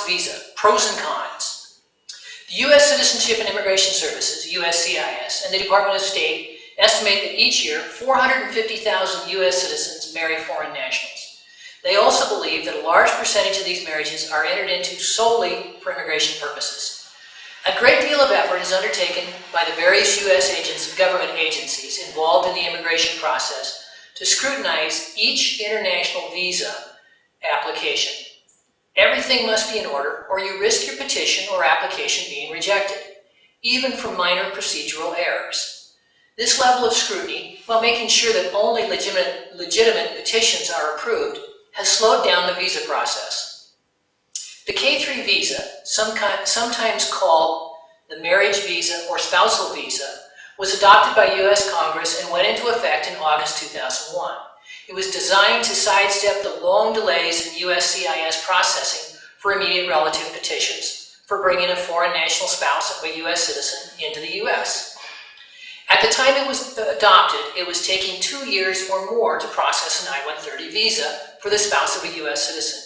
visa, pros and cons. The U.S. Citizenship and Immigration Services, USCIS, and the Department of State estimate that each year 450,000 U.S. citizens marry foreign nationals. They also believe that a large percentage of these marriages are entered into solely for immigration purposes. A great deal of effort is undertaken by the various U.S. government agencies involved in the immigration process to scrutinize each international visa application. Everything must be in order, or you risk your petition or application being rejected, even for minor procedural errors. This level of scrutiny, while making sure that only legitimate petitions are approved, has slowed down the visa process. The K-3 visa, sometimes called the marriage visa or spousal visa, was adopted by U.S. Congress and went into effect in August 2001. It was designed to sidestep the long delays in USCIS processing for immediate relative petitions for bringing a foreign national spouse of a U.S. citizen into the U.S. At the time it was adopted, it was taking 2 years or more to process an I-130 visa for the spouse of a U.S. citizen.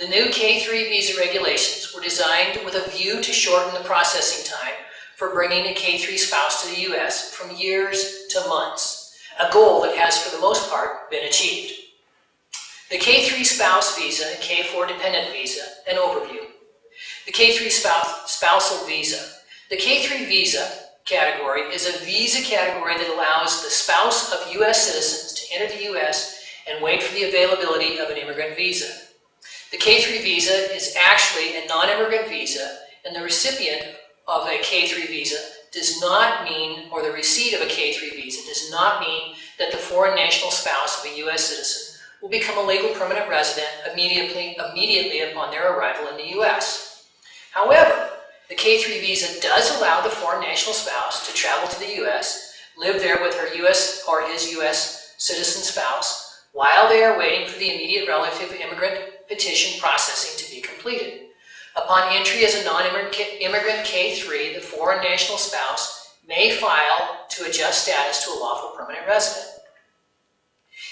The new K-3 visa regulations were designed with a view to shorten the processing time for bringing a K-3 spouse to the U.S. from years to months, a goal that has, for the most part, been achieved. The K-3 spouse visa and K-4 dependent visa, an overview. The K-3 spousal visa. The K-3 visa category is a visa category that allows the spouse of U.S. citizens to enter the U.S. and wait for the availability of an immigrant visa. The K-3 visa is actually a non-immigrant visa, and the recipient of a K-3 visa does not mean, or the receipt of a K-3 visa does not mean that the foreign national spouse of a U.S. citizen will become a legal permanent resident immediately upon their arrival in the U.S. However, the K-3 visa does allow the foreign national spouse to travel to the U.S., live there with her U.S. or his U.S. citizen spouse, while they are waiting for the immediate relative immigrant petition processing to be completed. Upon entry as a non-immigrant K-3, the foreign national spouse may file to adjust status to a lawful permanent resident.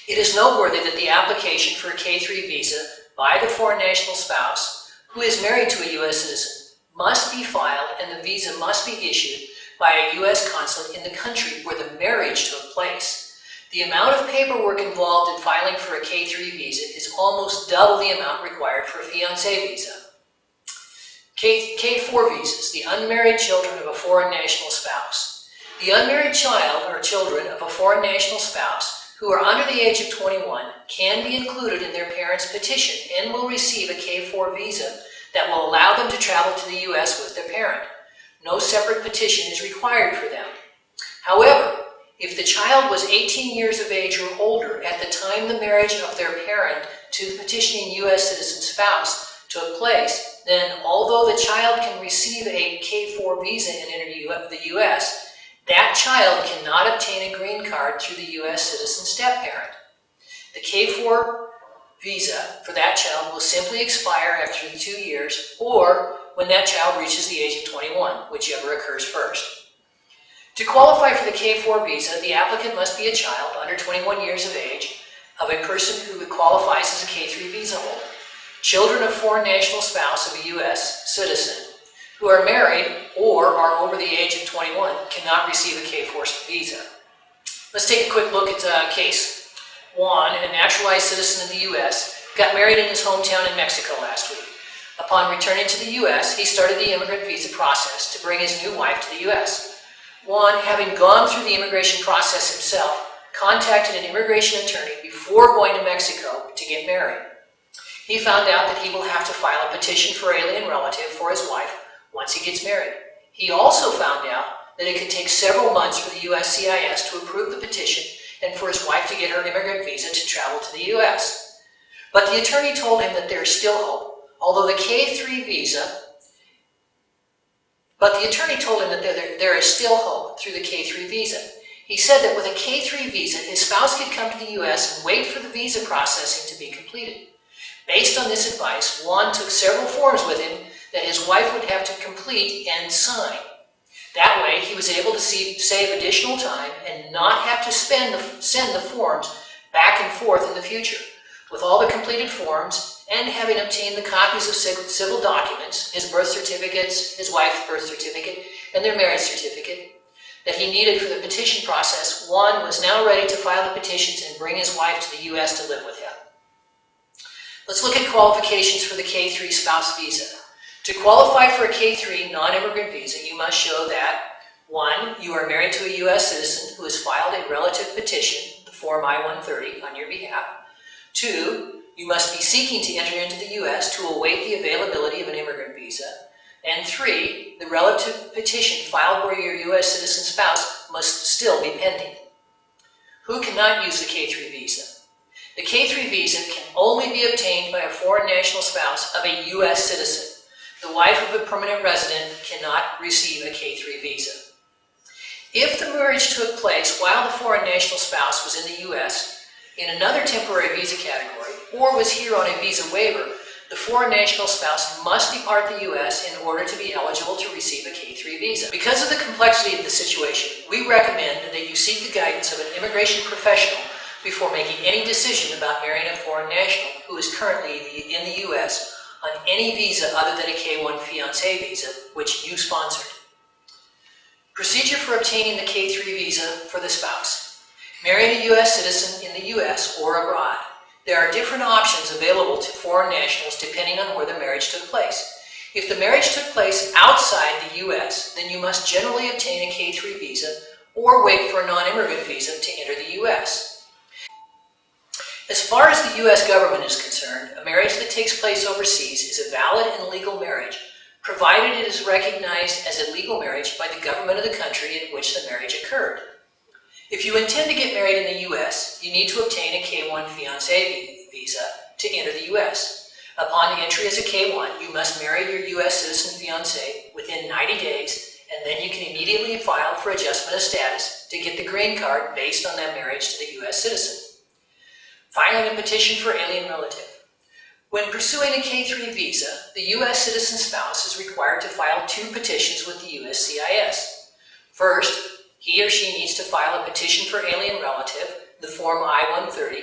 It is noteworthy that the application for a K-3 visa by the foreign national spouse who is married to a U.S. citizen must be filed, and the visa must be issued by a U.S. consulate in the country where the marriage took place. The amount of paperwork involved in filing for a K-3 visa is almost double the amount required for a fiancé visa. K-4 visas, the unmarried children of a foreign national spouse. The unmarried child or children of a foreign national spouse who are under the age of 21 can be included in their parents' petition and will receive a K-4 visa that will allow them to travel to the U.S. with their parent. No separate petition is required for them. However, if the child was 18 years of age or older at the time the marriage of their parent to the petitioning U.S. citizen spouse took place, then although the child can receive a K-4 visa and enter the U.S., that child cannot obtain a green card through the U.S. citizen step-parent. The K-4 visa for that child will simply expire after the 2 years or when that child reaches the age of 21, whichever occurs first. To qualify for the K-4 visa, the applicant must be a child under 21 years of age of a person who qualifies as a K-3 visa holder. Children of foreign national spouse of a U.S. citizen who are married or are over the age of 21 cannot receive a K-4 visa. Let's take a quick look at case. Juan, a naturalized citizen of the U.S., got married in his hometown in Mexico last week. Upon returning to the U.S., he started the immigrant visa process to bring his new wife to the U.S. Juan, having gone through the immigration process himself, contacted an immigration attorney before going to Mexico to get married. He found out that he will have to file a petition for alien relative for his wife once he gets married. He also found out that it could take several months for the USCIS to approve the petition and for his wife to get her immigrant visa to travel to the U.S. But the attorney told him that there is still hope. Although the K-3 visa there is still hope through the K-3 visa. He said that with a K-3 visa, his spouse could come to the U.S. and wait for the visa processing to be completed. Based on this advice, Juan took several forms with him that his wife would have to complete and sign. That way, he was able to save additional time and not have to send the forms back and forth in the future. With all the completed forms and having obtained the copies of civil documents, his birth certificates, his wife's birth certificate, and their marriage certificate, that he needed for the petition process, Juan was now ready to file the petitions and bring his wife to the U.S. to live with him. Let's look at qualifications for the K-3 spouse visa. To qualify for a K-3 non-immigrant visa, you must show that 1. You are married to a U.S. citizen who has filed a relative petition, the Form I-130, on your behalf. 2. You must be seeking to enter into the U.S. to await the availability of an immigrant visa. And 3. The relative petition filed where your U.S. citizen spouse must still be pending. Who cannot use the K-3 visa? The K-3 visa can only be obtained by a foreign national spouse of a U.S. citizen. The wife of a permanent resident cannot receive a K-3 visa. If the marriage took place while the foreign national spouse was in the U.S. in another temporary visa category, or was here on a visa waiver, the foreign national spouse must depart the U.S. in order to be eligible to receive a K-3 visa. Because of the complexity of the situation, we recommend that you seek the guidance of an immigration professional before making any decision about marrying a foreign national who is currently in the U.S. on any visa other than a K-1 fiancé visa, which you sponsored. Procedure for obtaining the K-3 visa for the spouse. Marrying a U.S. citizen in the U.S. or abroad. There are different options available to foreign nationals depending on where the marriage took place. If the marriage took place outside the U.S., then you must generally obtain a K-3 visa or wait for a non-immigrant visa to enter the U.S. As far as the U.S. government is concerned, a marriage that takes place overseas is a valid and legal marriage, provided it is recognized as a legal marriage by the government of the country in which the marriage occurred. If you intend to get married in the U.S., you need to obtain a K-1 fiancé visa to enter the U.S. Upon entry as a K-1, you must marry your U.S. citizen fiancé within 90 days, and then you can immediately file for adjustment of status to get the green card based on that marriage to the U.S. citizen. Filing a petition for alien relative. When pursuing a K-3 visa, the U.S. citizen spouse is required to file 2 petitions with the USCIS. First, he or she needs to file a petition for alien relative, the Form I-130,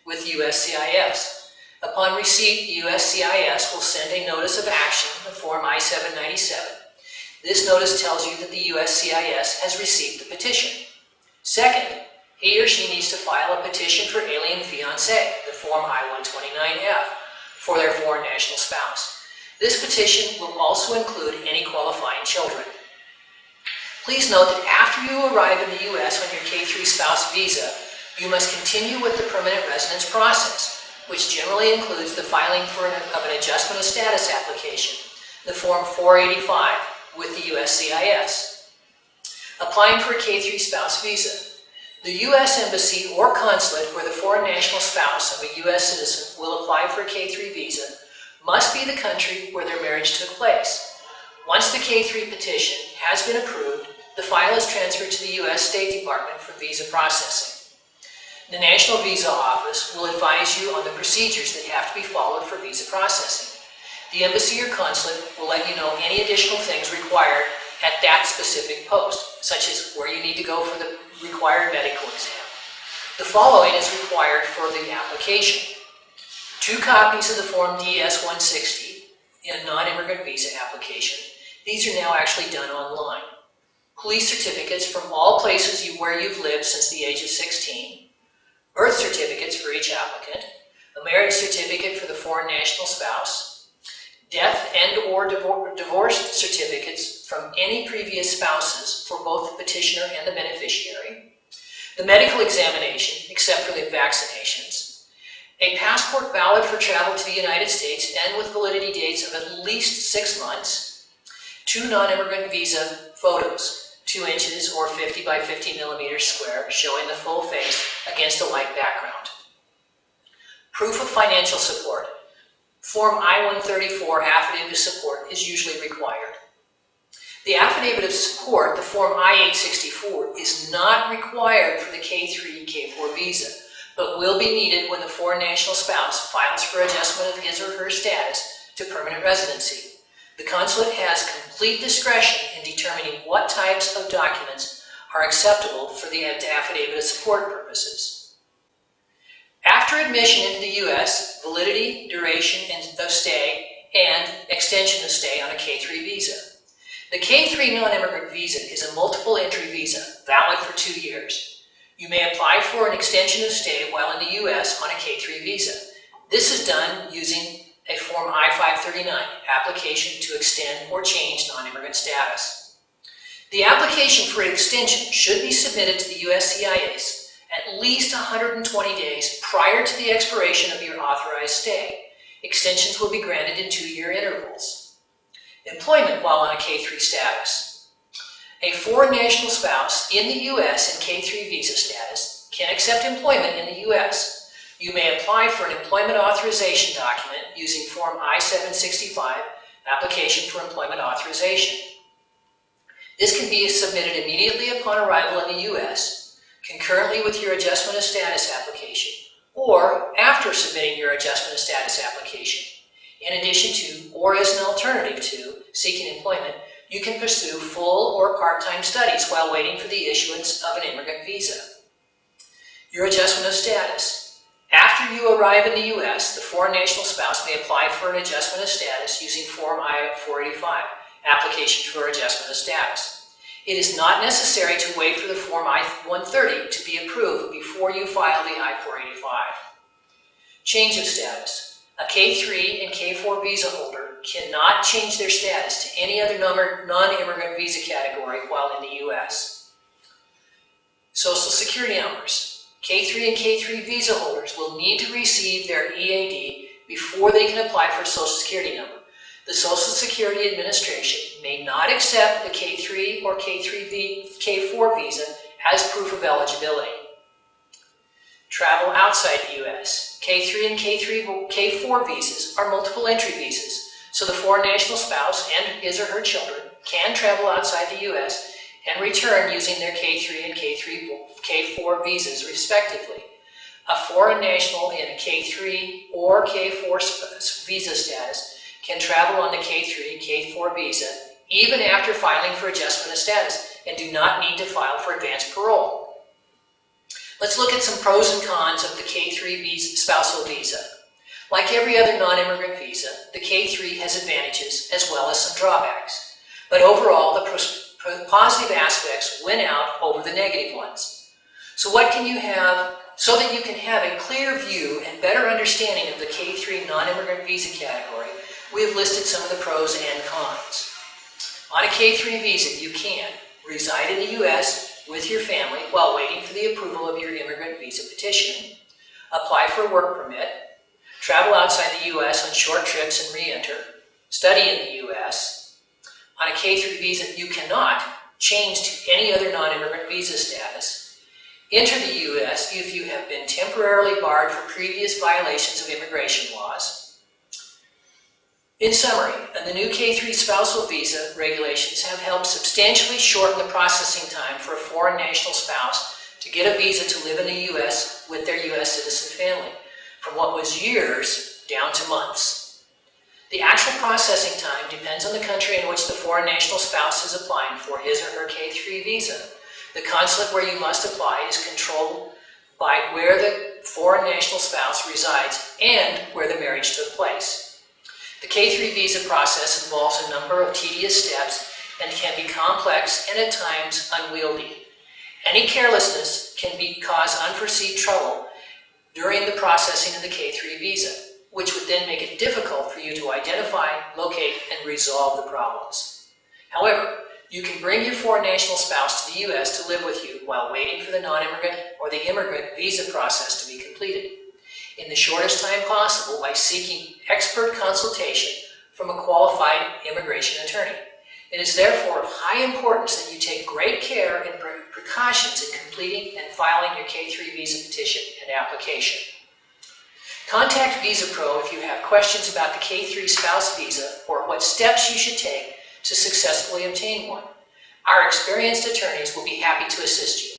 with USCIS. Upon receipt, the USCIS will send a Notice of Action, the Form I-797. This notice tells you that the USCIS has received the petition. Second, he or she needs to file a petition for alien fiancé, the Form I-129F, for their foreign national spouse. This petition will also include any qualifying children. Please note that after you arrive in the U.S. on your K-3 spouse visa, you must continue with the permanent residence process, which generally includes the filing of an adjustment of status application, the Form 485, with the USCIS. Applying for a K-3 spouse visa. The U.S. Embassy or consulate where the foreign national spouse of a U.S. citizen will apply for a K-3 visa must be the country where their marriage took place. Once the K-3 petition has been approved, the file is transferred to the U.S. State Department for visa processing. The National Visa Office will advise you on the procedures that have to be followed for visa processing. The embassy or consulate will let you know any additional things required at that specific post, such as where you need to go for the required medical exam. The following is required for the application: 2 copies of the Form DS-160 in a non-immigrant visa application. These are now actually done online. Police certificates from all places where you've lived since the age of 16. Birth certificates for each applicant. A marriage certificate for the foreign national spouse. Death and/or divorce certificates from any previous spouses for both the petitioner and the beneficiary. The medical examination, except for the vaccinations. A passport valid for travel to the United States and with validity dates of at least 6 months. 2 non-immigrant visa photos, 2 inches or 50 by 50 millimeters square, showing the full face against a light background. Proof of financial support. Form I-134 Affidavit of Support is usually required. The Affidavit of Support, the Form I-864, is not required for the K-3, K-4 visa, but will be needed when the foreign national spouse files for adjustment of his or her status to permanent residency. The consulate has complete discretion in determining what types of documents are acceptable for the Affidavit of Support purposes. After admission into the U.S., validity, duration of stay, and extension of stay on a K-3 visa. The K-3 non-immigrant visa is a multiple entry visa, valid for 2 years. You may apply for an extension of stay while in the U.S. on a K-3 visa. This is done using a Form I-539, application to extend or change non-immigrant status. The application for an extension should be submitted to the USCIS at least 120 days prior to the expiration of your authorized stay. Extensions will be granted in 2-year intervals. Employment while on a K-3 status. A foreign national spouse in the U.S. in K-3 visa status can accept employment in the U.S. You may apply for an employment authorization document using Form I-765, Application for Employment Authorization. This can be submitted immediately upon arrival in the U.S., concurrently with your adjustment of status application, or after submitting your adjustment of status application. In addition to, or as an alternative to, seeking employment, you can pursue full or part-time studies while waiting for the issuance of an immigrant visa. Your adjustment of status. After you arrive in the U.S., the foreign national spouse may apply for an adjustment of status using Form I-485, Application for Adjustment of Status. It is not necessary to wait for the Form I-130 to be approved before you file the I-485. Change of status. A K-3 and K-4 visa holder cannot change their status to any other non-immigrant visa category while in the U.S. Social Security numbers. K-3 and K-3 visa holders will need to receive their EAD before they can apply for a Social Security number. The Social Security Administration may not accept the K-3 or K-4 visa as proof of eligibility. Travel outside the U.S. K-3 and K-4 visas are multiple entry visas, so the foreign national spouse and his or her children can travel outside the U.S. and return using their K-3 and K-4 visas respectively. A foreign national in a K-3 or K-4 visa status can travel on the K-3, K-4 visa even after filing for adjustment of status and do not need to file for advanced parole. Let's look at some pros and cons of the K-3 spousal visa. Like every other non-immigrant visa, the K-3 has advantages as well as some drawbacks. But overall, the positive aspects win out over the negative ones. So what can you have so that you can have a clear view and better understanding of the K-3 non-immigrant visa category? We have listed some of the pros and cons. On a K-3 visa, you can reside in the U.S. with your family while waiting for the approval of your immigrant visa petition, apply for a work permit, travel outside the U.S. on short trips and re-enter, study in the U.S. On a K-3 visa, you cannot change to any other non-immigrant visa status, enter the U.S. if you have been temporarily barred for previous violations of immigration laws. In summary, the new K-3 spousal visa regulations have helped substantially shorten the processing time for a foreign national spouse to get a visa to live in the U.S. with their U.S. citizen family, from what was years down to months. The actual processing time depends on the country in which the foreign national spouse is applying for his or her K-3 visa. The consulate where you must apply is controlled by where the foreign national spouse resides and where the marriage took place. The K-3 visa process involves a number of tedious steps and can be complex and at times unwieldy. Any carelessness can cause unforeseen trouble during the processing of the K-3 visa, which would then make it difficult for you to identify, locate, and resolve the problems. However, you can bring your foreign national spouse to the U.S. to live with you while waiting for the non-immigrant or the immigrant visa process to be completed in the shortest time possible by seeking expert consultation from a qualified immigration attorney. It is therefore of high importance that you take great care and precautions in completing and filing your K-3 visa petition and application. Contact Visa Pro if you have questions about the K-3 spouse visa or what steps you should take to successfully obtain one. Our experienced attorneys will be happy to assist you.